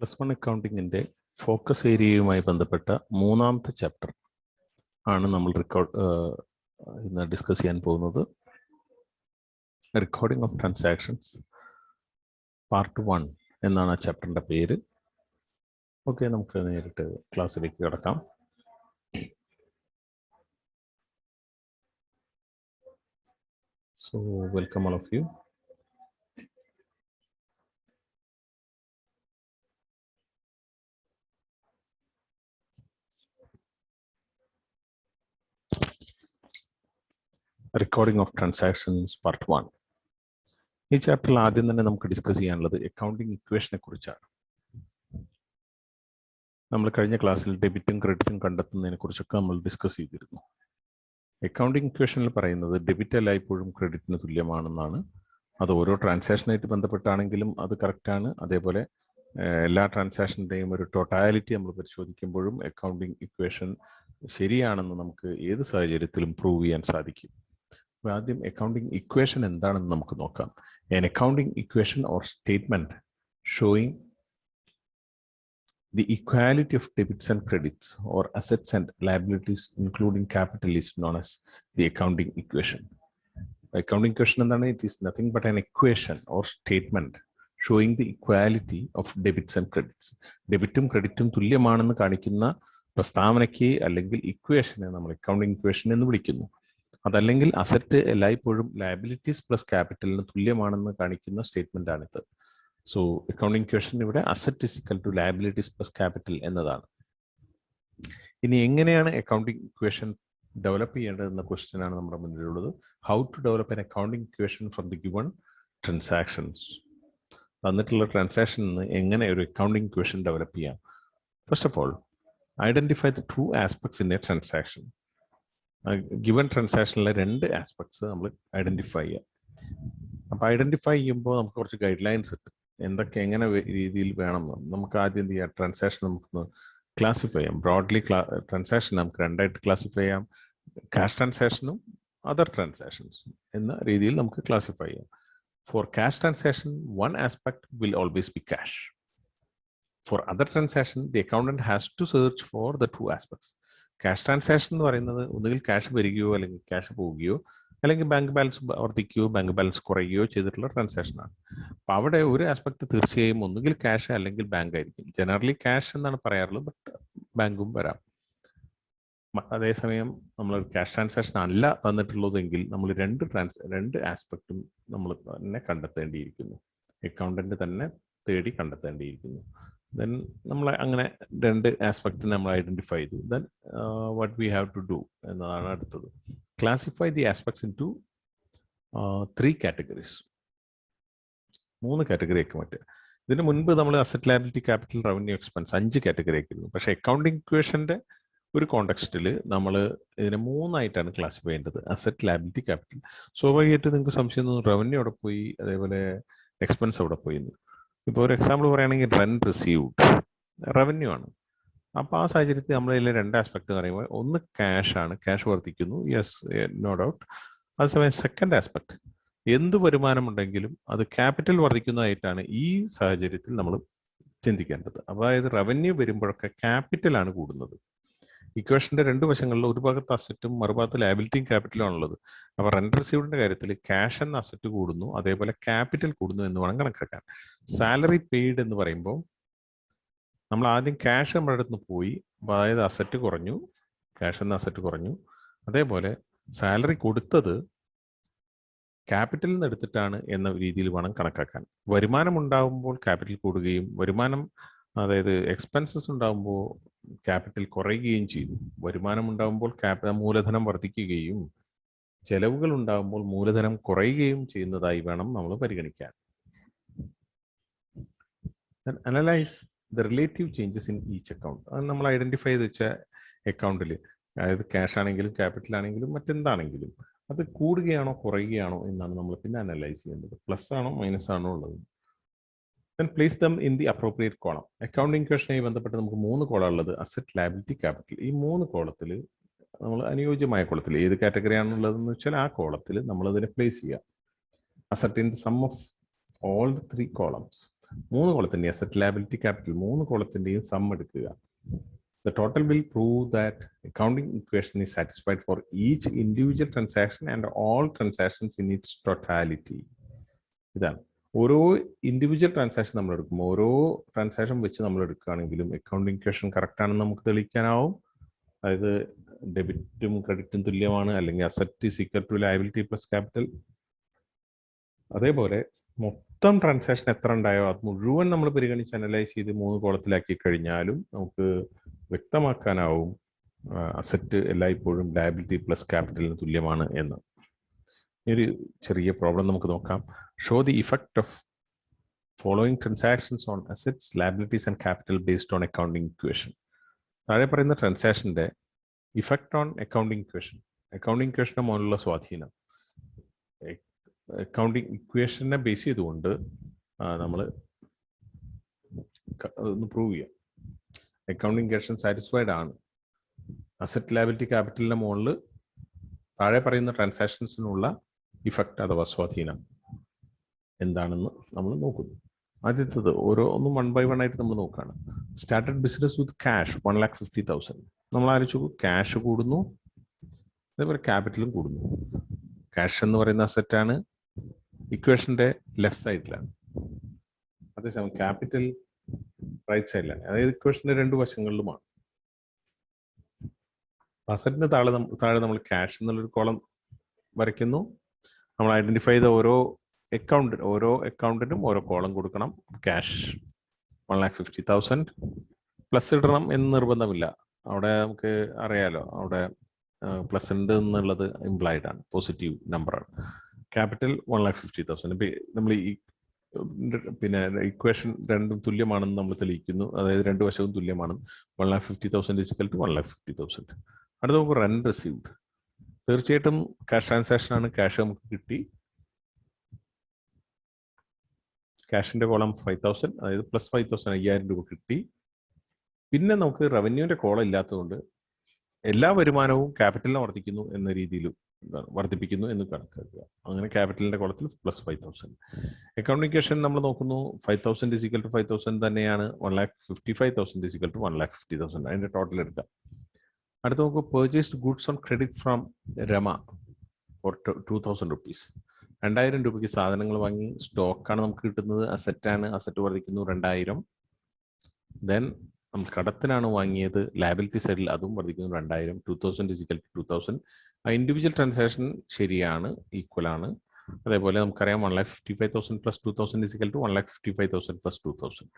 +1 അക്കൗണ്ടിങ്ങിൻ്റെ focus ഏരിയയുമായി ബന്ധപ്പെട്ട മൂന്നാമത്തെ chapter ആണ് നമ്മൾ ഇന്ന് ഡിസ്കസ് ചെയ്യാൻ പോകുന്നത്. റെക്കോർഡിംഗ് ഓഫ് ട്രാൻസാക്ഷൻസ് പാർട്ട് 1 എന്നാണ് ആ ചാപ്റ്ററിൻ്റെ പേര്. ഓക്കെ, നമുക്ക് നേരിട്ട് ക്ലാസ്സിലേക്ക് കിടക്കാം. So welcome all of you. Recording of transactions part 1. ഈ ചാപ്റ്ററിൽ ആദ്യം തന്നെ നമുക്ക് ഡിസ്കസ് ചെയ്യാനുള്ളത് അക്കൗണ്ടിങ് ഇക്വേഷനെ കുറിച്ചാണ്. നമ്മൾ കഴിഞ്ഞ ക്ലാസ്സിൽ ഡെബിറ്റും ക്രെഡിറ്റും കണ്ടെത്തുന്നതിനെ കുറിച്ചൊക്കെ നമ്മൾ ഡിസ്കസ് ചെയ്തിരുന്നു. അക്കൗണ്ടിങ് ഇക്വേഷനിൽ പറയുന്നത് ഡെബിറ്റ് എല്ലായ്പ്പോഴും ക്രെഡിറ്റിന് തുല്യമാണെന്നാണ്. അത് ഓരോ ട്രാൻസാക്ഷനായിട്ട് ബന്ധപ്പെട്ടാണെങ്കിലും അത് കറക്റ്റാണ്. അതേപോലെ എല്ലാ ട്രാൻസാക്ഷൻ്റെയും ഒരു ടോട്ടാലിറ്റി നമ്മൾ പരിശോധിക്കുമ്പോഴും അക്കൗണ്ടിങ് ഇക്വേഷൻ ശരിയാണെന്ന് നമുക്ക് ഏത് സാഹചര്യത്തിലും പ്രൂവ് ചെയ്യാൻ സാധിക്കും. അപ്പോൾ ആദ്യം അക്കൗണ്ടിങ് ഇക്വേഷൻ എന്താണെന്ന് നമുക്ക് നോക്കാം. An accounting equation or statement showing the equality of debits and credits or assets and liabilities including capital is known as the accounting equation. Accounting equation എന്താണ്? It is nothing but an equation or statement showing the equality of debits and credits. ഡെബിറ്റും ക്രെഡിറ്റും തുല്യമാണെന്ന് കാണിക്കുന്ന പ്രസ്താവനയ്ക്ക് അല്ലെങ്കിൽ ഇക്വേഷനെ നമ്മൾ accounting equation എന്ന് വിളിക്കുന്നു. അതല്ലെങ്കിൽ asset എല്ലായ്പ്പോഴും liabilities plus ക്യാപിറ്റലിന് തുല്യമാണെന്ന് കാണിക്കുന്ന സ്റ്റേറ്റ്മെന്റ് ആണിത്. സോ അക്കൗണ്ടിങ് ഇക്വേഷൻ ഇവിടെ asset is equal to liabilities plus capital എന്നതാണ്. ഇനി എങ്ങനെയാണ് അക്കൗണ്ടിങ് ഇക്വേഷൻ ഡെവലപ്പ് ചെയ്യേണ്ടതെന്ന ക്വസ്റ്റ്യൻ ആണ് നമ്മുടെ മുന്നിലുള്ളത്. How to develop an accounting equation from the given transactions. തന്നിട്ടുള്ള ട്രാൻസാക്ഷനിൽ നിന്ന് എങ്ങനെ ഒരു അക്കൗണ്ടിങ് ഇക്വേഷൻ ഡെവലപ്പ് ചെയ്യാം. First of all, identify the true aspects in a transaction. Given ട്രാൻസാക്ഷനിലെ 2 ആസ്പെക്ട്സ് നമ്മൾ ഐഡന്റിഫൈ ചെയ്യാം. അപ്പോൾ ഐഡന്റിഫൈ ചെയ്യുമ്പോൾ നമുക്ക് കുറച്ച് ഗൈഡ് ലൈൻസ് കിട്ടും. എന്തൊക്കെ എങ്ങനെ രീതിയിൽ വേണം നമുക്ക് ആദ്യം എന്ത് ചെയ്യാം, ട്രാൻസാക്ഷൻ നമുക്കൊന്ന് ക്ലാസിഫൈ ചെയ്യാം. ബ്രോഡ്ലി ട്രാൻസാക്ഷൻ നമുക്ക് 2ആയിട്ട് ക്ലാസിഫൈ ചെയ്യാം. ക്യാഷ് ട്രാൻസാക്ഷനും അതർ ട്രാൻസാക്ഷൻസും എന്ന രീതിയിൽ നമുക്ക് ക്ലാസിഫൈ ചെയ്യാം. For cash transaction one aspect will always be cash. For other transaction the accountant has to search for the two aspects. Cash transaction എന്ന് പറയുന്നത് ഒന്നുകിൽ ക്യാഷ് വരികയോ അല്ലെങ്കിൽ ക്യാഷ് പോവുകയോ അല്ലെങ്കിൽ ബാങ്ക് ബാലൻസ് വർദ്ധിക്കുകയോ ബാങ്ക് ബാലൻസ് കുറയുകയോ ചെയ്തിട്ടുള്ള ട്രാൻസാക്ഷനാണ്. അപ്പോൾ അവിടെ ഒരു ആസ്പെക്ട് തീർച്ചയായും ഒന്നുകിൽ ക്യാഷ് അല്ലെങ്കിൽ ബാങ്ക് ആയിരിക്കും. ജനറലി ക്യാഷ് എന്നാണ് പറയാറുള്ളത്, ബട്ട് ബാങ്കും വരാം. അതേസമയം നമ്മൾ ക്യാഷ് ട്രാൻസാക്ഷൻ അല്ല തന്നിട്ടുള്ളതെങ്കിൽ നമ്മൾ രണ്ട് ആസ്പെക്റ്റും നമ്മൾ തന്നെ കണ്ടെത്തേണ്ടിയിരിക്കുന്നു. അക്കൗണ്ടന്റ് തന്നെ തേടി കണ്ടെത്തേണ്ടിയിരിക്കുന്നു. ദെൻ നമ്മൾ അങ്ങനെ 2 ആസ്പെക്റ്റ് നമ്മൾ ഐഡന്റിഫൈ ചെയ്തു. Then what we have to do എന്നതാണ് അടുത്തത്. Classify the aspects into 3 categories. 3 category ആക്കി മാറ്റുക. ഇതിന് മുൻപ് നമ്മൾ asset liability capital revenue expense 5 category ആക്കിയിരുന്നു. പക്ഷേ അക്കൗണ്ടിങ് ഇക്വേഷൻ്റെ ഒരു കോണ്ടെക്സ്റ്റിൽ നമ്മൾ ഇതിനെ 3 ആയിട്ടാണ് ക്ലാസിഫൈ ചെയ്യേണ്ടത്. Asset liability capital. സ്വാഭാവികമായിട്ട് നിങ്ങൾക്ക് സംശയം തോന്നും, റവന്യൂ അവിടെ പോയി അതേപോലെ എക്സ്പെൻസ് അവിടെ പോയി. ഇപ്പോൾ ഒരു എക്സാമ്പിൾ പറയുകയാണെങ്കിൽ റെന്റ് റിസീവ്ഡ് റവന്യൂ ആണ്. അപ്പോൾ ആ സാഹചര്യത്തിൽ നമ്മളതിൽ 2 ആസ്പെക്ട് എന്ന് പറയുമ്പോൾ ഒന്ന് ക്യാഷ് ആണ്, ക്യാഷ് വർദ്ധിക്കുന്നു, യെസ്, നോ ഡൗട്ട്. അതേസമയം സെക്കൻഡ് ആസ്പെക്ട് എന്ത് വരുമാനമുണ്ടെങ്കിലും അത് ക്യാപിറ്റൽ വർദ്ധിക്കുന്നതായിട്ടാണ് ഈ സാഹചര്യത്തിൽ നമ്മൾ ചിന്തിക്കേണ്ടത്. അതായത് റവന്യൂ വരുമ്പോഴൊക്കെ ക്യാപിറ്റലാണ് കൂടുന്നത്. ഇക്വേഷൻ്റെ 2 വശങ്ങളിൽ ഒരു ഭാഗത്ത് അസറ്റും മറുഭാഗത്ത് ലയബിലിറ്റിയും ക്യാപിറ്റലും ആണുള്ളത്. അപ്പോൾ റെന്റ് റിസീവ്ഡിന്റെ കാര്യത്തിൽ ക്യാഷ് എന്ന അസറ്റ് കൂടുന്നു, അതേപോലെ ക്യാപിറ്റൽ കൂടുന്നു എന്ന് വേണം കണക്കാക്കാൻ. സാലറി പെയ്ഡ് എന്ന് പറയുമ്പോൾ നമ്മൾ ആദ്യം ക്യാഷ് നമ്മുടെ അടുത്ത് നിന്ന് പോയി, അതായത് അസറ്റ് കുറഞ്ഞു, ക്യാഷ് എന്ന അസറ്റ് കുറഞ്ഞു. അതേപോലെ സാലറി കൊടുത്തത് ക്യാപിറ്റലിൽ നിന്ന് എടുത്തിട്ടാണ് എന്ന രീതിയിൽ വേണം കണക്കാക്കാൻ. വരുമാനം ഉണ്ടാകുമ്പോൾ ക്യാപിറ്റൽ കൂടുകയും അതായത് എക്സ്പെൻസസ് ഉണ്ടാകുമ്പോൾ ക്യാപിറ്റൽ കുറയുകയും ചെയ്തു. വരുമാനം ഉണ്ടാകുമ്പോൾ മൂലധനം വർദ്ധിക്കുകയും ചെലവുകൾ ഉണ്ടാകുമ്പോൾ മൂലധനം കുറയുകയും ചെയ്യുന്നതായി വേണം നമ്മൾ പരിഗണിക്കാൻ. Analyse the relative changes in each account. അത് നമ്മൾ ഐഡന്റിഫൈ ചെയ്ത് വെച്ച അക്കൗണ്ടിൽ, അതായത് ക്യാഷ് ആണെങ്കിലും ക്യാപിറ്റൽ ആണെങ്കിലും മറ്റെന്താണെങ്കിലും അത് കൂടുകയാണോ കുറയുകയാണോ എന്നാണ് നമ്മൾ പിന്നെ അനലൈസ് ചെയ്യേണ്ടത്. പ്ലസ് ആണോ മൈനസ് ആണോ ഉള്ളത്. Then place them in the appropriate column. Accounting ഇക്വേഷനുമായി ബന്ധപ്പെട്ട് നമുക്ക് 3 കോളം ഉള്ളത്. Asset liability capital. ഈ 3 കോളത്തിൽ നമ്മൾ അനുയോജ്യമായ കോളത്തിൽ ഏത് കാറ്റഗറി ആണുള്ളതെന്ന് വെച്ചാൽ ആ കോളത്തിൽ നമ്മൾ അതിനെ പ്ലേസ് ചെയ്യുക. Asset in the sum of all 3 columns. മൂന്ന് കോളത്തിൻ്റെ അസറ്റ് ലയബിലിറ്റി ക്യാപിറ്റൽ മൂന്ന് കോളത്തിൻ്റെയും സം എടുക്കുക. The total will prove that accounting equation is satisfied for each individual transaction and all transactions in its totality. ഇതാണ് ഓരോ individual transaction നമ്മൾ എടുക്കുമ്പോൾ ഓരോ transaction വെച്ച് നമ്മൾ എടുക്കുകയാണെങ്കിലും അക്കൗണ്ടിങ് ഇക്വേഷൻ കറക്റ്റ് ആണെന്ന് നമുക്ക് തെളിയിക്കാനാവും. അതായത് ഡെബിറ്റും ക്രെഡിറ്റും തുല്യമാണ്, അല്ലെങ്കിൽ asset is equal to liability plus capital. അതേപോലെ മൊത്തം ട്രാൻസാക്ഷൻ എത്ര ഉണ്ടായോ അത് മുഴുവൻ നമ്മൾ പരിഗണിച്ച് അനലൈസ് ചെയ്ത് മൂന്ന് കോളത്തിലാക്കി കഴിഞ്ഞാലും നമുക്ക് വ്യക്തമാക്കാനാവും അസറ്റ് എല്ലായ്പ്പോഴും ലയബിലിറ്റി പ്ലസ് ക്യാപിറ്റലിന് തുല്യമാണ് എന്ന്. ഒരു ചെറിയ പ്രോബ്ലം നമുക്ക് നോക്കാം. Show the effect of following transactions on assets liabilities and capital based on accounting equation. താഴെ പറയുന്ന ട്രാൻസാക്ഷൻ്റെ effect on accounting equation, accounting ഇക്വേഷൻ്റെ മുകളിലുള്ള സ്വാധീനം. അക്കൗണ്ടിങ് ഇക്വേഷനെ ബേസ് ചെയ്തുകൊണ്ട് നമ്മൾ ഒന്ന് പ്രൂവ് ചെയ്യാം. അക്കൗണ്ടിങ് ഇക്വേഷൻ സാറ്റിസ്ഫൈഡ് ആണ്. അസറ്റ് ലയബിലിറ്റി ക്യാപിറ്റലിൻ്റെ മുകളിൽ താഴെ പറയുന്ന ട്രാൻസാക്ഷൻസിനുള്ള ഇഫക്റ്റ് അഥവാ സ്വാധീനം എന്താണെന്ന് നമ്മൾ നോക്കുന്നു. ആദ്യത്തേത് ഓരോന്നും 1 by 1 ആയിട്ട് നമ്മൾ നോക്കുകയാണ്. Started business with cash 1,50,000. നമ്മൾ ആലോചിച്ചു, ക്യാഷ് കൂടുന്നു, അതേപോലെ ക്യാപിറ്റലും കൂടുന്നു. ക്യാഷ് എന്ന് പറയുന്ന അസറ്റാണ്, ഇക്വേഷൻ്റെ ലെഫ്റ്റ് സൈഡിലാണ്. അതേസമയം ക്യാപിറ്റൽ റൈറ്റ് സൈഡിലാണ്. അതായത് ഇക്വേഷൻ്റെ രണ്ട് വശങ്ങളിലുമാണ്. അസറ്റിന് താഴെ നമ്മൾ ക്യാഷ് എന്നുള്ളൊരു കോളം വരയ്ക്കുന്നു. നമ്മൾ ഐഡന്റിഫൈ ചെയ്ത ഓരോ അക്കൗണ്ടിനും ഓരോ കോളം കൊടുക്കണം. ക്യാഷ് 1,50,000 പ്ലസ് ഇടണം എന്ന് നിർബന്ധമില്ല. അവിടെ നമുക്ക് അറിയാലോ, അവിടെ പ്ലസ് ഉണ്ട് എന്നുള്ളത് ഇംപ്ലൈഡ് ആണ്, പോസിറ്റീവ് നമ്പറാണ്. ക്യാപിറ്റൽ 1,50,000. നമ്മൾ ഈ ഇക്വേഷൻ രണ്ടും തുല്യമാണെന്ന് നമ്മൾ തെളിയിക്കുന്നു. അതായത് രണ്ട് വശവും തുല്യമാണെന്ന്. 1,50,000 ഈക്വൽ ടു 1,50,000. അടുത്ത നമുക്ക് റെന്റ് റിസീവ്ഡ്. തീർച്ചയായിട്ടും ക്യാഷ് ട്രാൻസാക്ഷൻ ആണ്. ക്യാഷ് നമുക്ക് കിട്ടി. ക്യാഷിന്റെ കോളം 5,000, അതായത് പ്ലസ് 5,000, 5,000 രൂപ കിട്ടി. പിന്നെ നമുക്ക് റവന്യൂവിന്റെ കോളം ഇല്ലാത്തതുകൊണ്ട് എല്ലാ വരുമാനവും ക്യാപിറ്റലിനെ വർദ്ധിക്കുന്നു എന്ന രീതിയിൽ വർദ്ധിപ്പിക്കുന്നു എന്ന് കണക്കാക്കുക. അങ്ങനെ ക്യാപിറ്റലിന്റെ കോളത്തിൽ പ്ലസ് 5,000. അക്കൗണ്ടിങ് ഇക്വേഷൻ നമ്മൾ നോക്കുന്നു. 5,000 ഈസ് ഈക്വൽ ടു 5,000 തന്നെയാണ്. 1,55,000 ഈസ് ഈക്വൽ ടു 1,50,000. അതിന്റെ ടോട്ടൽ എടുക്കാം. അടുത്ത നമുക്ക് purchased goods on credit from Rama for 2,000 rupees. 2,000 രൂപയ്ക്ക് സാധനങ്ങൾ വാങ്ങി. സ്റ്റോക്കാണ് നമുക്ക് കിട്ടുന്നത്, അസറ്റാണ്. അസറ്റ് വർദ്ധിക്കുന്നു 2,000. ദെൻ നമ്മൾ കടത്തിനാണ് വാങ്ങിയത്. ലയബിലിറ്റി സൈഡിൽ അതും വർദ്ധിക്കുന്നു 2,000. 2,000 ഈസ് ഈക്വൽ ടു 2,000. ആ ഇൻഡിവിജ്വൽ ട്രാൻസാക്ഷൻ ശരിയാണ്, ഈക്വൽ ആണ്. അതേപോലെ നമുക്കറിയാം 1,55,000 plus 2,000 is equal to 1,55,000 plus 2,000.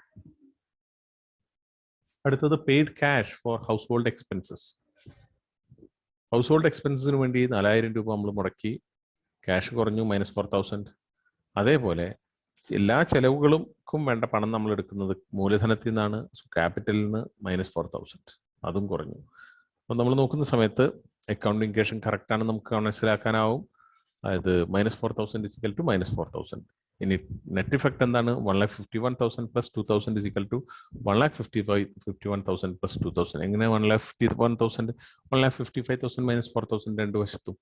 അടുത്തത് paid cash for household expenses. Household എക്സ്പെൻസസിന് വേണ്ടി 4,000 രൂപ നമ്മൾ മുടക്കി. ക്യാഷ് കുറഞ്ഞു, -4,000. അതേപോലെ എല്ലാ ചെലവുകൾക്കും വേണ്ട പണം നമ്മൾ എടുക്കുന്നത് മൂലധനത്തിൽ നിന്നാണ്. ക്യാപിറ്റലിൽ നിന്ന് -4,000, അതും കുറഞ്ഞു. അപ്പം നമ്മൾ നോക്കുന്ന സമയത്ത് അക്കൗണ്ടിങ് ഇക്വേഷൻ കറക്റ്റ് ആണെന്ന് നമുക്ക് മനസ്സിലാക്കാനാവും. അതായത് -4,000 ഈസ് ഈക്വൽ ടു -4,000. ഇനി നെറ്റ് ഇഫക്റ്റ് എന്താണ്? 1,51,000 plus 2,000 is equal to 1,51,000 plus 2,000. എങ്ങനെ 1,51,000 1,55,000 -4,000 രണ്ട് വശത്തും?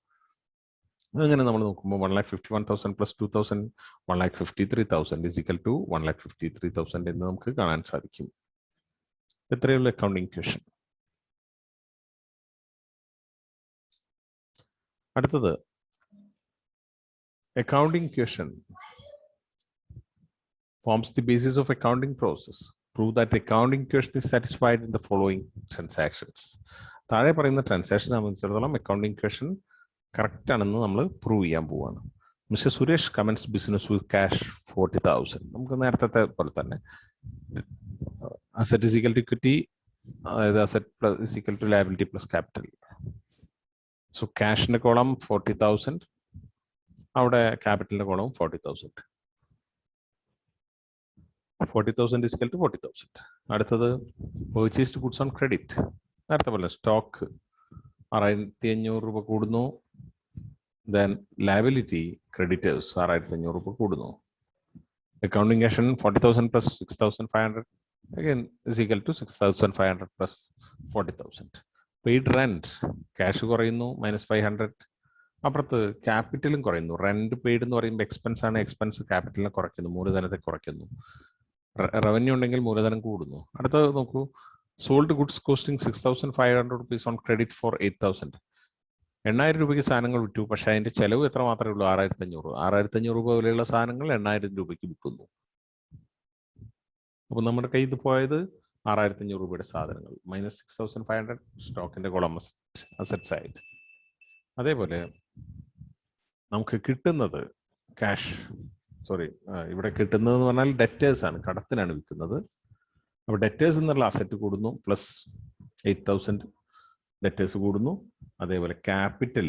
അങ്ങനെ നമ്മൾ നോക്കുമ്പോൾ 1,51,000 പ്ലസ് 2,000 1,53,000 ഈസ് ഈക്വൽ ടു 1,53,000 എന്ന് നമുക്ക് കാണാൻ സാധിക്കും. എത്രയുള്ള അക്കൗണ്ടിങ് ഇക്വേഷൻ. അടുത്തത് accounting equation forms the basis of accounting process. Prove that the accounting equation is satisfied in the following transactions. താഴെ പറയുന്ന ട്രാൻസാക്ഷൻ സംബന്ധിച്ചിടത്തോളം അക്കൗണ്ടിങ് ഇക്വേഷൻ കറക്റ്റ് ആണെന്ന് നമ്മൾ പ്രൂവ് ചെയ്യാൻ പോവാണ്. Mister Suresh commence business with cash 40,000. നമുക്ക് നേരത്തെ പോലെ തന്നെ asset is equal to equity, അതായത് asset plus is equal to liability plus capital. So ക്യാഷിന്റെ കോളം 40,000, അവിടെ ക്യാപിറ്റലിന്റെ കോളവും 40,000. 40,000 ഈക്വൽ ടു 40,000. അടുത്തത് പർച്ചേസ്ഡ് ഗുഡ്സ് ഓൺ ക്രെഡിറ്റ്. നേരത്തെ പോലെ സ്റ്റോക്ക് 6,500 രൂപ കൂടുന്നു. ദെൻ ലയബിലിറ്റി ക്രെഡിറ്റേഴ്സ് 6,500 രൂപ കൂടുന്നു. Accounting equation 40,000 plus 6,500 again is equal to 6,500 plus 40,000. Paid rent, cash കുറയുന്നു -500. അപ്പുറത്ത് ക്യാപിറ്റലും കുറയുന്നു. റെന്റ് പെയ്ഡ് എന്ന് പറയുമ്പോൾ എക്സ്പെൻസ് ആണ്. എക്സ്പെൻസ് ക്യാപിറ്റലിനെ കുറയ്ക്കുന്നു, മൂലധനത്തെ കുറയ്ക്കുന്നു. റവന്യൂ ഉണ്ടെങ്കിൽ മൂലധനം കൂടുന്നു. അടുത്തത് നോക്കൂ, sold goods costing 6,500 rupees on credit for 8,000. 8,000 രൂപയ്ക്ക് സാധനങ്ങൾ വിറ്റു, പക്ഷേ അതിന്റെ ചെലവ് എത്ര മാത്രമേ ഉള്ളൂ? 6,500. 6,500 രൂപ വിലയുള്ള സാധനങ്ങൾ 8,000 രൂപയ്ക്ക് വിൽക്കുന്നു. അപ്പോൾ നമ്മുടെ കയ്യിൽ നിന്ന് പോയത് 6,500 രൂപയുടെ സാധനങ്ങൾ മൈനസ് 6,500 സ്റ്റോക്കിന്റെ കോളം അസറ്റ് സൈഡ്. അതേപോലെ നമുക്ക് കിട്ടുന്നത് ക്യാഷ്, ഇവിടെ കിട്ടുന്നതെന്ന് പറഞ്ഞാൽ ഡെറ്റേഴ്സ് ആണ്, കടത്തിനാണ് വിൽക്കുന്നത്. അപ്പോൾ ഡെറ്റേഴ്സ് എന്നുള്ള അസറ്റ് കൂടുന്നു, പ്ലസ് 8,000 ഡെറ്റേഴ്സ് കൂടുന്നു. അതേപോലെ ക്യാപിറ്റൽ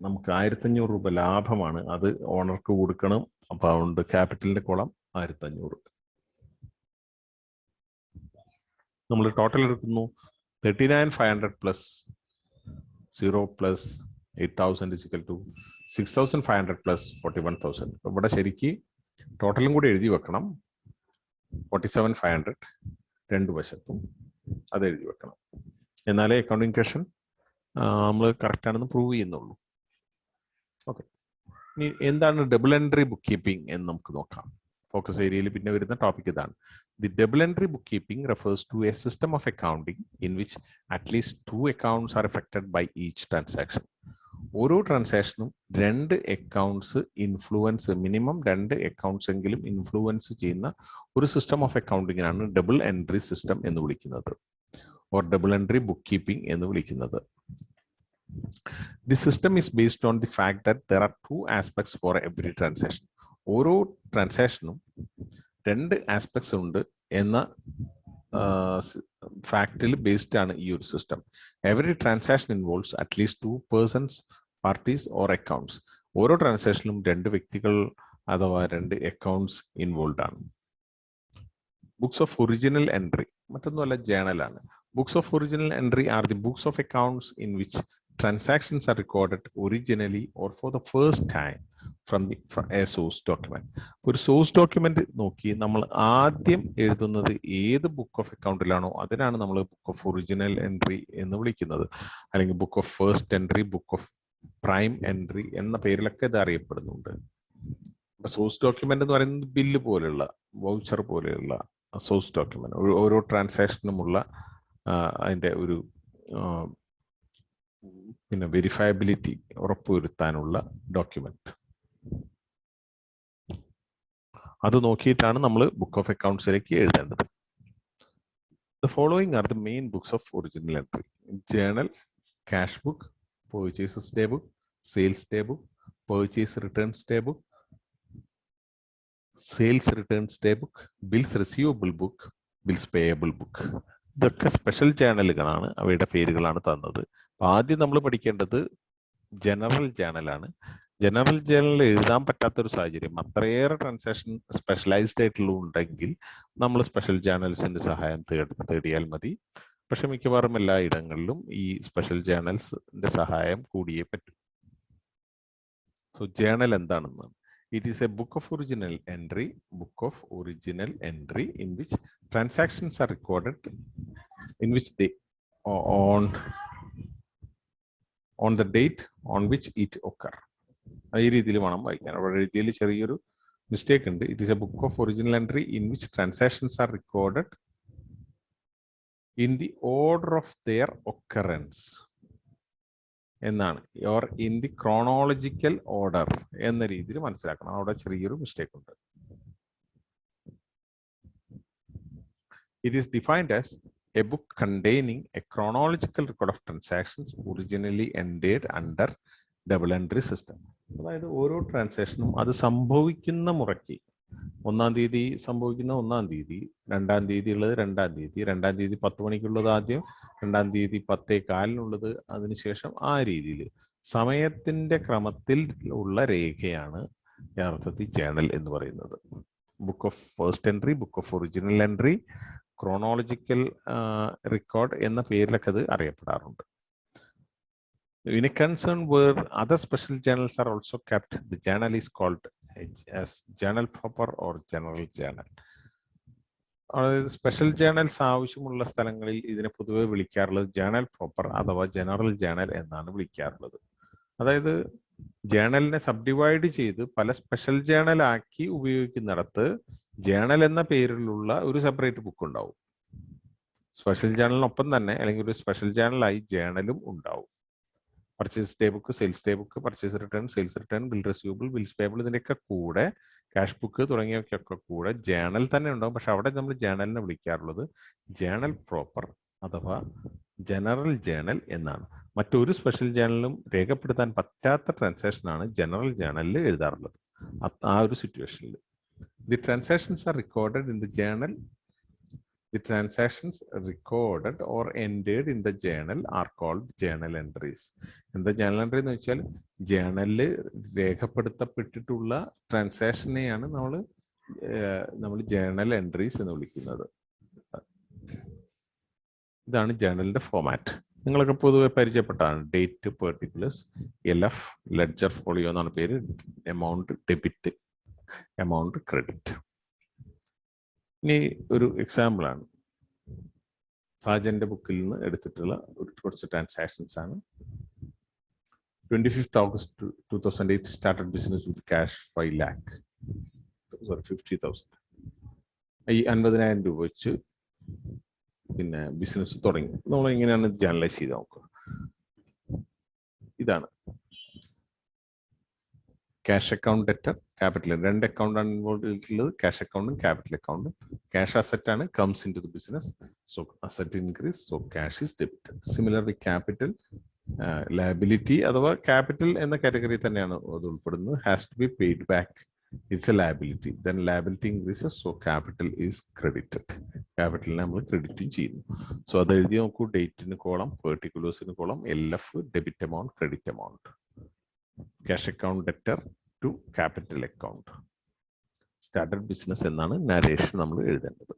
നമുക്ക് 1,500 രൂപ ലാഭമാണ്, അത് ഓണർക്ക് കൊടുക്കണം. അപ്പോൾ അതുകൊണ്ട് ക്യാപിറ്റലിന്റെ കോളം 1,500. നമ്മൾ ടോട്ടൽ എടുക്കുന്നു 39,500 plus 0 plus 8,000 is equal to 6,500 plus 41,000. ഇവിടെ ശരിക്ക് ടോട്ടലും കൂടി എഴുതി വെക്കണം. 47,500 രണ്ട് വശത്തും അത് എഴുതി വെക്കണം, എന്നാലേ അക്കൗണ്ടിങ് ക്വസ്റ്റൻ നമ്മൾ കറക്റ്റ് ആണെന്ന് പ്രൂവ് ചെയ്യുന്നുള്ളൂ. ഓക്കെ, ഇനി എന്താണ് ഡബിൾ എൻട്രി ബുക്ക് കീപ്പിംഗ് എന്ന് നമുക്ക് നോക്കാം. ഫോക്കസ് ഏരിയയിൽ പിന്നെ വരുന്ന ടോപ്പിക് ഇതാണ്. The double entry bookkeeping refers to a system of accounting in which at least 2 accounts are affected by each transaction. ഓരോ ട്രാൻസാക്ഷനും 2 അക്കൗണ്ട്സ് ഇൻഫ്ലുവൻസ്, മിനിമം 2 അക്കൗണ്ട്സ് എങ്കിലും ഇൻഫ്ലുവൻസ് ചെയ്യുന്ന ഒരു സിസ്റ്റം ഓഫ് അക്കൗണ്ടിങ്ങിനാണ് ഡബിൾ എൻട്രി സിസ്റ്റം എന്ന് വിളിക്കുന്നത്, or double entry bookkeeping എന്ന് വിളിക്കുന്നത്. The system is based on the fact that there are 2 aspects for every transaction. ഓരോ ട്രാൻസാക്ഷനും 2 ആസ്പെക്ട്സ് ഉണ്ട് എന്ന ഫാക്റ്റിൽ ബേസ്ഡ് ആണ് ഈ ഒരു system. Every transaction involves at least 2 persons, parties or accounts. ഓരോ ട്രാൻസാക്ഷനിലും 2 വ്യക്തികൾ അഥവാ 2 അക്കൗണ്ട്സ് ഇൻവോൾവ് ആണ്. ബുക്സ് ഓഫ് ഒറിജിനൽ എൻട്രി മറ്റൊന്നുമല്ല, ജേണലാണ്. Books of original entry are the books of accounts in which transactions are recorded originally or for the first time from a source document. ഒരു source document നോക്കി നമ്മൾ ആദ്യം എഴുതുന്നത് ഏത് book of അക്കൗണ്ടിലാണോ അതിനാണ് നമ്മൾ ബുക്ക് ഓഫ് ഒറിജിനൽ എൻട്രി എന്ന് വിളിക്കുന്നത്, അല്ലെങ്കിൽ book of first entry, book of prime entry എന്ന പേരിലൊക്കെ ഇത് അറിയപ്പെടുന്നുണ്ട്. സോഴ്സ് ഡോക്യുമെന്റ് എന്ന് പറയുന്നത് ബില്ല് പോലെയുള്ള, വൗച്ചർ പോലെയുള്ള സോഴ്സ് ഡോക്യുമെന്റ്, ഓരോ ട്രാൻസാക്ഷനുമുള്ള അതിന്റെ ഒരു പിന്നെ വെരിഫയബിലിറ്റി ഉറപ്പുവരുത്താനുള്ള ഡോക്യുമെന്റ്. അത് നോക്കിയിട്ടാണ് നമ്മൾ ബുക്ക് ഓഫ് അക്കൗണ്ട്സിലേക്ക് എഴുതേണ്ടത്. The following are the main books of original entry: journal, cash book, purchases day book, sales day book, purchase returns day book, sales returns day book, bills receivable book, bills payable book. ഇതൊക്കെ special ജേണലുകളാണ്, അവയുടെ പേരുകളാണ് തന്നത്. ആദ്യം നമ്മൾ പഠിക്കേണ്ടത് general ജേണലാണ്. General ജേണലിൽ എഴുതാൻ പറ്റാത്തൊരു സാഹചര്യം, അത്രയേറെ ട്രാൻസാക്ഷൻ സ്പെഷ്യലൈസ്ഡ് ആയിട്ടുള്ള ഉണ്ടെങ്കിൽ നമ്മൾ സ്പെഷ്യൽ ജേണൽസിന്റെ സഹായം തേടിയാൽ മതി. പക്ഷെ മിക്കവാറും എല്ലാ ഇടങ്ങളിലും ഈ സ്പെഷ്യൽ ജേണൽസിന്റെ സഹായം കൂടിയേ പറ്റൂ. സോ ജേണൽ എന്താണെന്ന്, it is a book of original entry in which transactions are recorded in which they on the date on which it occur. ഈ രീതിയിൽ വേണം വായിക്കാൻ. അവിടെ രീതിയിൽ ചെറിയൊരു മിസ്റ്റേക്ക് ഉണ്ട്. It is a book of original entry in which transactions are recorded in the order of their occurrence എന്നാണ്, or in the chronological order എന്ന രീതിയിൽ മനസ്സിലാക്കണം. അവിടെ ചെറിയൊരു മിസ്റ്റേക്ക് ഉണ്ട്. It is defined as a book containing a chronological record of transactions originally entered under double entry system. അതായത് ഓരോ ട്രാൻസാക്ഷനും അത് സംഭവിക്കുന്ന മുറയ്ക്ക്, 1-ാം തീയതി സംഭവിക്കുന്ന 1-ാം തീയതി, 2-ാം തീയതി ഉള്ളത് 2-ാം തീയതി, 2-ാം തീയതി 10 മണിക്കുള്ളത് ആദ്യം, 2-ാം തീയതി 10:15 അതിനുശേഷം, ആ രീതിയിൽ സമയത്തിന്റെ ക്രമത്തിൽ ഉള്ള രേഖയാണ് യഥാർത്ഥത്തിൽ ജേണൽ എന്ന് പറയുന്നത്. Book of first entry, book of original entry, chronological record എന്ന പേരിലൊക്കെ അത് അറിയപ്പെടാറുണ്ട്. In a concern where other special journals are also kept, the journal is called as journal proper or general journal. അതായത് special journals ആവശ്യമുള്ള സ്ഥലങ്ങളിൽ ഇതിനെ പൊതുവെ വിളിക്കാറുള്ളത് journal proper അഥവാ general journal എന്നാണ് വിളിക്കാറുള്ളത്. അതായത് ജേണലിനെ സബ് ഡിവൈഡ് ചെയ്ത് പല സ്പെഷ്യൽ ജേണൽ ആക്കി ഉപയോഗിക്കുന്നിടത്ത് ജേണൽ എന്ന പേരിലുള്ള ഒരു സെപ്പറേറ്റ് ബുക്ക് ഉണ്ടാവും. സ്പെഷ്യൽ ജേണലിനൊപ്പം തന്നെ അല്ലെങ്കിൽ ഒരു സ്പെഷ്യൽ ജേണലായി ജേണലും ഉണ്ടാവും. Purchase day book, sales day book, purchase return, sales return, bill receivable, bills payable, ഇതിൻ്റെയൊക്കെ കൂടെ ക്യാഷ് ബുക്ക് തുടങ്ങിയവയ്ക്കൊക്കെ കൂടെ ജേണൽ തന്നെ ഉണ്ടാവും. പക്ഷെ അവിടെ നമ്മൾ ജേണലിനെ വിളിക്കാറുള്ളത് ജേണൽ പ്രോപ്പർ അഥവാ ജനറൽ ജേണൽ എന്നാണ്. മറ്റൊരു സ്പെഷ്യൽ ജേണലും രേഖപ്പെടുത്താൻ പറ്റാത്ത ട്രാൻസാക്ഷനാണ് ജനറൽ ജേണലിൽ എഴുതാറുള്ളത്. ആ ഒരു സിറ്റുവേഷനിൽ the transactions are recorded in the journal. The transactions recorded or entered in the journal are called journal entries. എന്താ ജേണൽ എൻട്രി എന്ന് വെച്ചാൽ ജേണലിൽ രേഖപ്പെടുത്തപ്പെട്ടിട്ടുള്ള ട്രാൻസാക്ഷനെയാണ് നമ്മൾ ജേണൽ എൻട്രീസ് എന്ന് വിളിക്കുന്നത്. ഇതാണ് ജേണലിന്റെ ഫോമാറ്റ്. നിങ്ങളൊക്കെ പൊതുവെ പരിചയപ്പെട്ടാണ്. Date, particulars, LF, ledger folio എന്നാണ് പേര്. Amount debit, amount credit. ഇനി ഒരു എക്സാമ്പിൾ ആണ്. സാജന്റെ ബുക്കിൽ നിന്ന് എടുത്തിട്ടുള്ള കുറച്ച് ട്രാൻസാക്ഷൻസ് ആണ്. 25th August 2008 started business with cash 5 lakh. Sorry, 50,000. ഈ 50,000 രൂപ വെച്ച് പിന്നെ ബിസിനസ് തുടങ്ങി. നമ്മൾ എങ്ങനെയാണ് ജേണലൈസ് ചെയ്ത് നോക്കുക. ഇതാണ് ക്യാഷ് അക്കൗണ്ട്, ഡെറ്റർ, ക്യാപിറ്റൽ. രണ്ട് അക്കൗണ്ടാണ് ഇൻവോൾവ് ചെയ്തിട്ടുള്ളത്, ക്യാഷ് അക്കൗണ്ടും ക്യാപിറ്റൽ അക്കൗണ്ടും. ക്യാഷ് അസറ്റ് ആണ്, comes into the business, so asset increase, so cash is debit. Similarly capital liability അഥവാ ക്യാപിറ്റൽ എന്ന കാറ്റഗറി തന്നെയാണ് അത് ഉൾപ്പെടുന്നത്. Has to be paid back, it's a liability. Then liability increases, so capital is credited. ക്യാപിറ്റലിനെ നമ്മൾ ക്രെഡിറ്റും ചെയ്യുന്നു. So അത് എഴുതി നോക്കൂ. ഡേറ്റിന് കോളം, പെർട്ടിക്കുലേഴ്സിന് column, LF debit amount, credit amount. Cash account debtor to capital account. Started business എന്നാണ് നരേഷൻ നമ്മൾ എഴുതേണ്ടത്.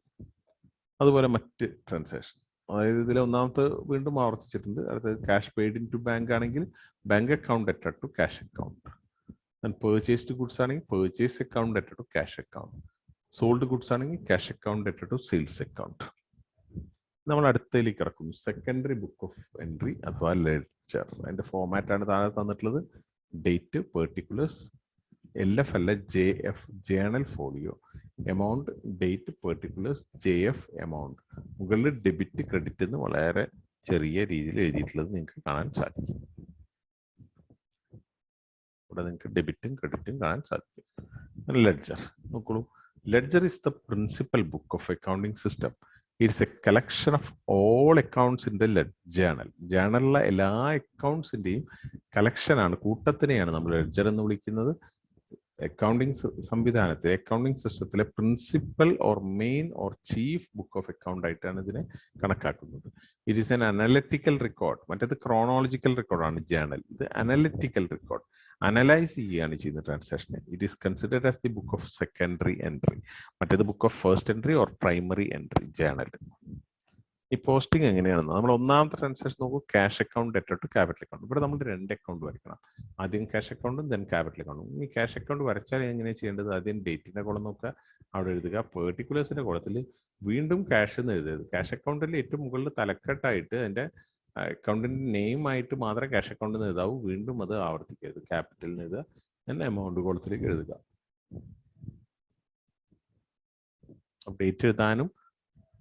അതുപോലെ മറ്റ് ട്രാൻസാക്ഷൻ, അതായത് ഇതിൽ ഒന്നാമത്തെ വീണ്ടും ആവർത്തിച്ചിട്ടുണ്ട്. അടുത്തത് cash paid into bank ആണെങ്കിൽ bank account debtor to cash account. Purchased goods ആണെങ്കിൽ purchase account debtor to cash account. Sold goods ആണെങ്കിൽ cash account debtor to sales account. നമ്മൾ അടുത്തതിലേക്ക് ഇറക്കും. സെക്കൻഡറി ബുക്ക് ഓഫ് എൻട്രി അഥവാ ledger. അതിന്റെ format ആണ് താഴെ തന്നിട്ടുള്ളത്. ഡേറ്റ്, പെർട്ടിക്കുലേഴ്സ്, LF അല്ല JF, journal folio. Amount, date, particulars, JF amount. മുകളിൽ ഡെബിറ്റ്, ക്രെഡിറ്റ് എന്ന് വളരെ ചെറിയ രീതിയിൽ എഴുതിയിട്ടുള്ളത് നിങ്ങൾക്ക് കാണാൻ സാധിക്കും. ഇവിടെ നിങ്ങൾക്ക് ഡെബിറ്റും ക്രെഡിറ്റും കാണാൻ സാധിക്കും. ലെഡ്ജർ നോക്കൂ. Ledger is the principal book of accounting system. It's a collection of all accounts in the journal. ജേണലിലെ എല്ലാ അക്കൗണ്ട്സിന്റെയും കളക്ഷനാണ്, കൂട്ടത്തിനെയാണ് നമ്മൾ ലെഡ്ജർ എന്ന് വിളിക്കുന്നത്. അക്കൗണ്ടിംഗ് സംവിധാനത്തിൽ, അക്കൗണ്ടിംഗ് സിസ്റ്റത്തിലെ principal or main or chief book of account ആയിട്ടാണ് ഇതിനെ കണക്കാക്കുന്നത്. It is an analytical record. മറ്റേത് ക്രോണോളജിക്കൽ റെക്കോർഡാണ് ജേണൽ. ഇത് അനലിറ്റിക്കൽ റെക്കോർഡ്. അനലൈസ് ചെയ്യുകയാണ് ചെയ്യുന്നത് ട്രാൻസാക്ഷനെ. It is considered as the book of secondary entry. മറ്റേത് book of first entry or primary entry journal. ഈ പോസ്റ്റിംഗ് എങ്ങനെയാണെന്ന് നമ്മൾ ഒന്നാമത്തെ ട്രാൻസാക്ഷൻ നോക്കൂ. Cash account debtor to capital account. ഇവിടെ നമ്മൾ രണ്ട് അക്കൗണ്ട് വരയ്ക്കണം. ആദ്യം ക്യാഷ് അക്കൗണ്ടും ദെൻ ക്യാപിറ്റൽ അക്കൗണ്ടും. ഈ ക്യാഷ് അക്കൗണ്ട് വരച്ചാൽ എങ്ങനെയാണ് ചെയ്യേണ്ടത്? ആദ്യം ഡേറ്റിന്റെ കോളം നോക്കുക, അവിടെ എഴുതുക. പെർട്ടിക്കുലേഴ്സിന്റെ കോളത്തിൽ വീണ്ടും ക്യാഷ് എന്ന് എഴുതരുത്. ക്യാഷ് അക്കൗണ്ടിൽ ഏറ്റവും മുകളിൽ തലക്കെട്ടായിട്ട് അതിന്റെ അക്കൗണ്ടിന്റെ നെയിം ആയിട്ട് മാത്രമേ ക്യാഷ് അക്കൗണ്ട് എന്ന് എഴുതാവൂ. വീണ്ടും അത് ആവർത്തിക്കരുത്. ക്യാപിറ്റലിന് എഴുതുക, എന്നെ എമൗണ്ട് കോളത്തിലേക്ക് എഴുതുക. ഡേറ്റ് എഴുതാനും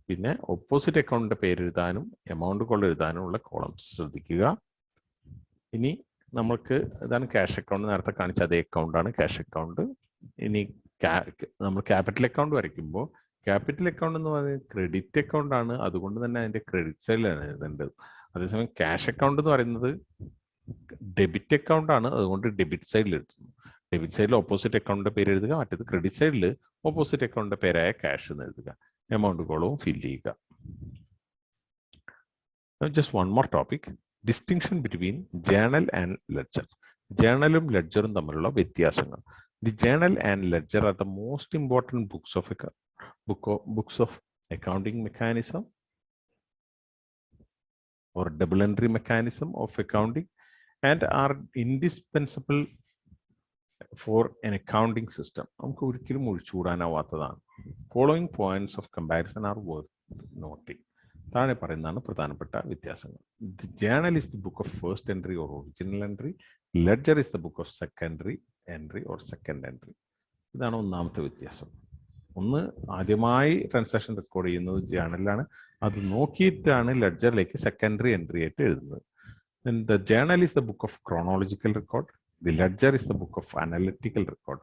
പിന്നെ ഓപ്പോസിറ്റ് അക്കൗണ്ടിന്റെ പേര് എഴുതാനും എമൗണ്ട് കോളം എഴുതാനും ഉള്ള കോളംസ് ശ്രദ്ധിക്കുക. ഇനി നമുക്ക് ഇതാണ് ക്യാഷ് അക്കൗണ്ട്. നേരത്തെ കാണിച്ച അതേ അക്കൗണ്ടാണ് ക്യാഷ് അക്കൗണ്ട്. ഇനി നമ്മൾ ക്യാപിറ്റൽ അക്കൗണ്ട് വരയ്ക്കുമ്പോൾ ക്യാപിറ്റൽ അക്കൗണ്ട് എന്ന് പറയുന്നത് ക്രെഡിറ്റ് അക്കൗണ്ട് ആണ്. അതുകൊണ്ട് തന്നെ അതിന്റെ ക്രെഡിറ്റ് സൈഡിലാണ് എഴുതേണ്ടത്. അതേസമയം ക്യാഷ് അക്കൗണ്ട് എന്ന് പറയുന്നത് ഡെബിറ്റ് അക്കൗണ്ട് ആണ്. അതുകൊണ്ട് ഡെബിറ്റ് സൈഡിൽ എഴുതുന്നു. ഡെബിറ്റ് സൈഡിൽ ഓപ്പോസിറ്റ് അക്കൗണ്ടിന്റെ പേര് എഴുതുക, മറ്റേത് ക്രെഡിറ്റ് സൈഡിൽ ഓപ്പോസിറ്റ് അക്കൗണ്ടിന്റെ പേരായ ക്യാഷ് എന്ന് എഴുതുക. എമൗണ്ട് കോളവും ഫിൽ ചെയ്യുക. Just one more topic, distinction between journal and ledger. ജേണലും ലെഡ്ജറും തമ്മിലുള്ള വ്യത്യാസങ്ങൾ. The journal and ledger are the most important books of accounting mechanism or double entry mechanism of accounting and are indispensable for an accounting system. നമുക്ക് ഒരിക്കലും ഒഴിച്ചുകൂടാനാവാത്തതാണ്. Following points of comparison are worth noting. താഴെ പറയുന്നതാണ് പ്രധാനപ്പെട്ട വ്യത്യാസങ്ങൾ. The journal is the book of first entry or original entry. Ledger is the book of secondary entry or second entry. ഇതാണ് ഒന്നാമത്തെ വ്യത്യാസം. ഒന്ന് ആദ്യമായി ട്രാൻസാക്ഷൻ റെക്കോർഡ് ചെയ്യുന്നത് ജേണലിലാണ്. അത് നോക്കിയിട്ടാണ് ലെഡ്ജറിലേക്ക് സെക്കൻഡറി എൻട്രി ആയിട്ട് എഴുതുന്നത്. Then the journal is the book of chronological record. The ledger is the book of analytical record.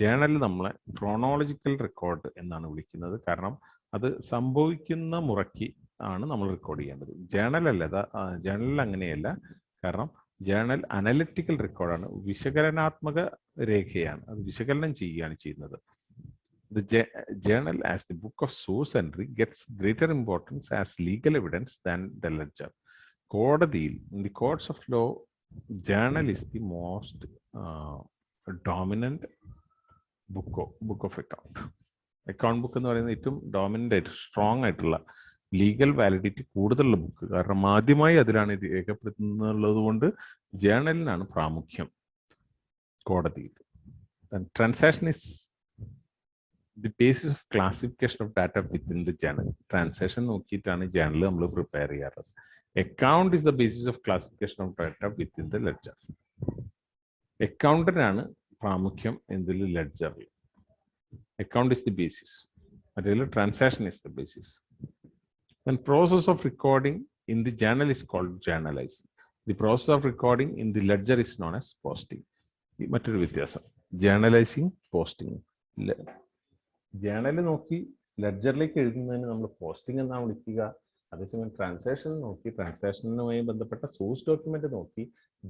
Journal നമ്മളെ ക്രോണോളജിക്കൽ റെക്കോർഡ് എന്നാണ് വിളിക്കുന്നത്. കാരണം അത് സംഭവിക്കുന്ന മുറയ്ക്ക് ആണ് നമ്മൾ റെക്കോർഡ് ചെയ്യേണ്ടത്. ജേണലിൽ അങ്ങനെയല്ല. കാരണം ജേണൽ അനലിറ്റിക്കൽ റെക്കോർഡാണ്, വിശകലനാത്മക രേഖയാണ്, അത് വിശകലനം ചെയ്യുകയാണ് ചെയ്യുന്നത്. The journal as the book of source entry gets greater importance as legal evidence than the ledger. കോടതിയിൽ, in the courts of law, journal is the most dominant book of account. Account book എന്ന് പറയുന്നത് ഏറ്റവും dominant ആയിട്ട് strong ആയിട്ടുള്ള legal validity കൂടുതലുള്ള book. കാരണം ആദ്യമായി അതിലാണ് രേഖപ്പെടുത്തുന്നുള്ളത് കൊണ്ട് ജേണലിനാണ് പ്രാമുഖ്യം കോടതിയിൽ. Transaction is the basis of classification of data within the journal. Transaction നോക്കിയിട്ടാണ് ജേണൽ നമ്മൾ പ്രിപ്പയർ ചെയ്യാറുള്ളത്. Account is the basis of classification of data within the ledger. അക്കൗണ്ടിനാണ് പ്രാമുഖ്യം എന്തിൽ? ലെഡ്ജറിൽ. Account is the basis. Material transaction is the basis. Then process of recording in the journal is called journalizing. The process of recording in the ledger is known as posting. മറ്റൊരു വ്യത്യാസം, journalising, posting. Journal നോക്കി ലെഡ്ജറിലേക്ക് എഴുതുന്നതിന് നമ്മൾ posting എന്നാണ് വിളിക്കുക. അതേസമയം transaction നോക്കി, ട്രാൻസാക്ഷനുമായി ബന്ധപ്പെട്ട സോഴ്സ് ഡോക്യുമെന്റ് നോക്കി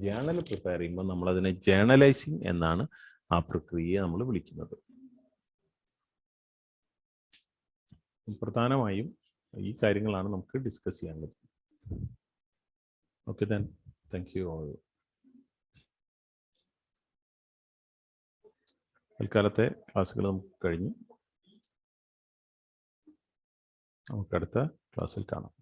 ജേണൽ പ്രിപ്പയർ ചെയ്യുമ്പോൾ നമ്മൾ അതിനെ ജേണലൈസിങ് എന്നാണ് ആ പ്രക്രിയയെ നമ്മൾ വിളിക്കുന്നത്. പ്രധാനമായും ഈ കാര്യങ്ങളാണ് നമുക്ക് ഡിസ്കസ് ചെയ്യാനുള്ളത്. Okay, then thank you all. തൽക്കാലത്തെ ക്ലാസ്സുകൾ നമുക്ക് കഴിഞ്ഞു. നമുക്ക് അടുത്ത ക്ലാസ്സിൽ കാണാം.